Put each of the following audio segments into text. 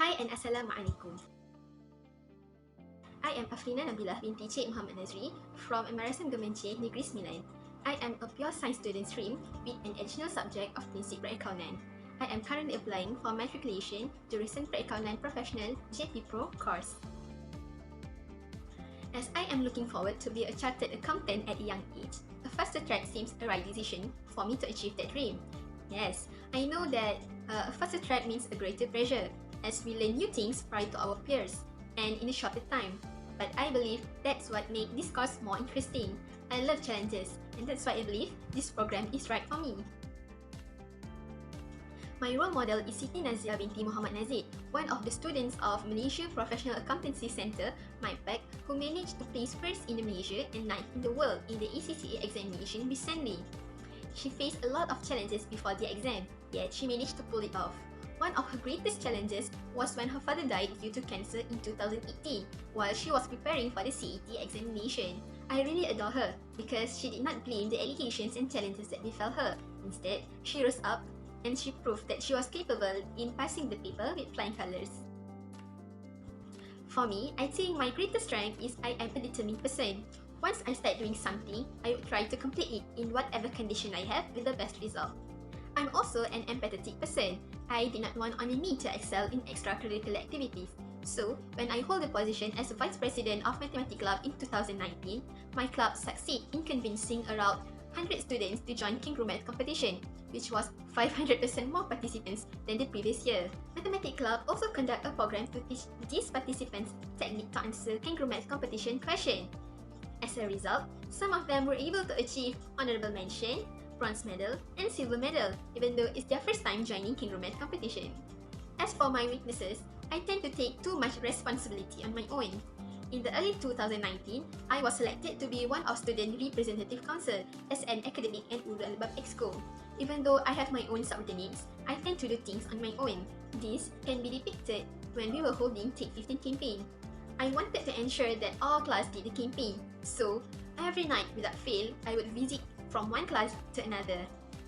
Hai and Assalamualaikum. I am Afryna Nabilah Binti Mohd Nazri from Emarasan Gemenceh Negeri Sembilan. I am a pure science student stream with an additional subject of Prinsip Perakaunan. I am currently applying for matriculation jurusan Perakaunan Professional JPPRO course. As I am looking forward to be a chartered accountant at a young age, a faster track seems a right decision for me to achieve that dream. Yes, I know that a faster track means a greater pressure, as we learn new things prior to our peers and in a shorter time. But I believe that's what makes this course more interesting. I love challenges, and that's why I believe this program is right for me. My role model is Siti Nazri Binti Mohd Nazri, one of the students of Malaysia Professional Accountancy Centre, MyPAC, who managed to place first in Malaysia and ninth in the world in the ECCA examination recently. She faced a lot of challenges before the exam, yet she managed to pull it off. One of her greatest challenges was when her father died due to cancer in 2018, while she was preparing for the CET examination. I really adore her because she did not blame the allegations and challenges that befell her. Instead, she rose up and she proved that she was capable in passing the paper with flying colors. For me, I think my greatest strength is I am a determined person. Once I start doing something, I would try to complete it in whatever condition I have with the best result. I'm also an empathetic person. I did not want only me to excel in extracurricular activities. So, when I hold the position as a Vice President of Mathematics Club in 2019, my club succeeded in convincing around 100 students to join Kangaroo Math competition, which was 500% more participants than the previous year. Mathematics Club also conduct a program to teach these participants technique to answer Kangaroo Math competition question. As a result, some of them were able to achieve honorable mention, bronze medal, and silver medal, even though it's their first time joining Kangaroo Math competition. As for my weaknesses, I tend to take too much responsibility on my own. In the early 2019, I was selected to be one of Student Representative Council as an academic and Urul Albab Exco. Even though I have my own subordinates, I tend to do things on my own. This can be depicted when we were holding Take 15 campaign. I wanted to ensure that all class did the campaign, so every night without fail, I would visit from one class to another.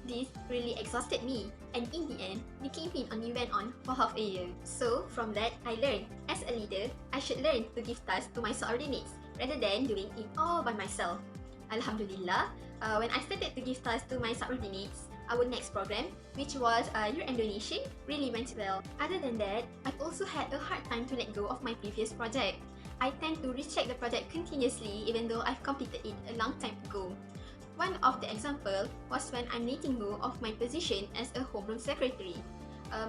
This really exhausted me, and in the end, the campaign only went on for half a year. So, from that, I learned, as a leader, I should learn to give tasks to my subordinates rather than doing it all by myself. Alhamdulillah, when I started to give tasks to my subordinates, our next program, which was year-end donation, really went well. Other than that, I've also had a hard time to let go of my previous project. I tend to recheck the project continuously even though I've completed it a long time ago. One of the example was when I'm letting go of my position as a homeroom secretary.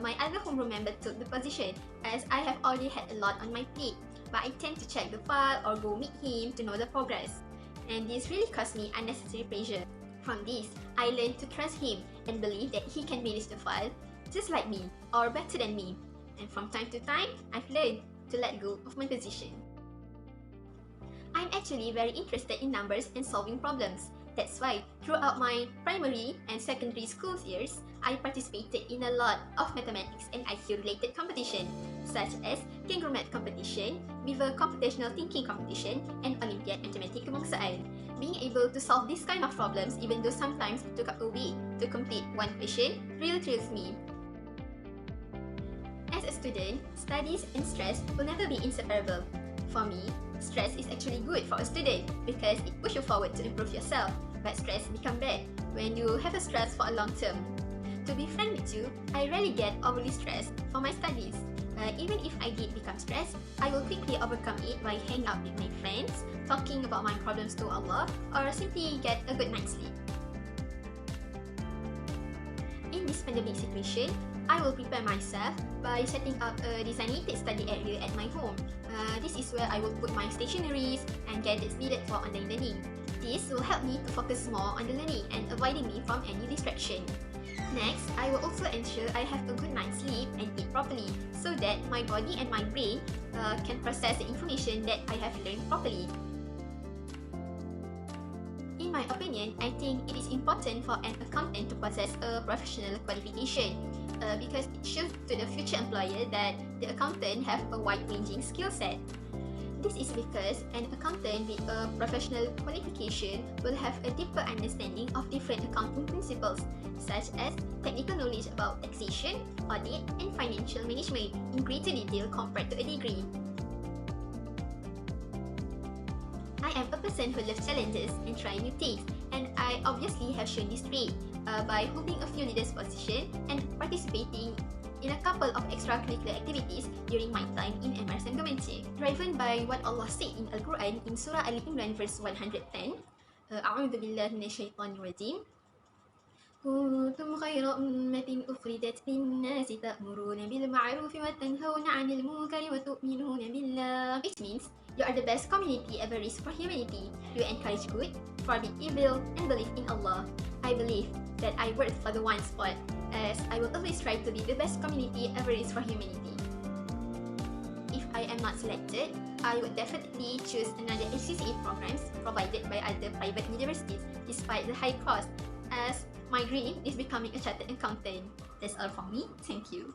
My other homeroom member took the position as I have already had a lot on my plate, but I tend to check the file or go meet him to know the progress. And this really caused me unnecessary pressure. From this, I learned to trust him and believe that he can manage the file just like me or better than me. And from time to time, I've learned to let go of my position. I'm actually very interested in numbers and solving problems. That's why, throughout my primary and secondary school years, I participated in a lot of mathematics and IQ-related competition, such as Kangaroo Math competition, Viva Computational Thinking competition, and Olympiad Matematik Kebangsaan. Being able to solve this kind of problems, even though sometimes it took up a week to complete one question, really thrills me. As a student, studies and stress will never be inseparable. For me, stress is actually good for a student because it pushes you forward to improve yourself, but stress becomes bad when you have a stress for a long term. To be frank with you, I rarely get overly stressed for my studies. Even if I did become stressed, I will quickly overcome it by hanging out with my friends, talking about my problems to Allah, or simply get a good night's sleep. In this pandemic situation, I will prepare myself by setting up a designated study area at my home. This is where I will put my stationeries and gadgets needed for online learning. This will help me to focus more on the learning and avoiding me from any distraction. Next, I will also ensure I have a good night's sleep and eat properly so that my body and my brain can process the information that I have learned properly. In my opinion, I think it is important for an accountant to possess a professional qualification because it shows to the future employer that the accountant have a wide-ranging skill set. This is because an accountant with a professional qualification will have a deeper understanding of different accounting principles, such as technical knowledge about taxation, audit, and financial management in greater detail compared to a degree. I am a person who loves challenges and trying new things, and I obviously have shown this trait by holding a few leaders positions and participating in a couple of extracurricular activities during my time in MRSM Gemencik. Driven by what Allah said in Al-Quran in Surah Al-Imran verse 110, A'udhu Billahi Minasyaitanir Rajim. كنتم خير أمة أخرجت للناس تأمرون بالمعروف وتنهون عن المنكر وتؤمنون بالله. Which means you are the best community ever raised for humanity. You encourage good, forbid evil, and believe in Allah. I believe that I work for the one spot, as I will always try to be the best community ever raised for humanity. If I am not selected, I would definitely choose another HCCA programs provided by other private universities despite the high cost, as my dream is becoming a chartered accountant. That's all from me. Thank you.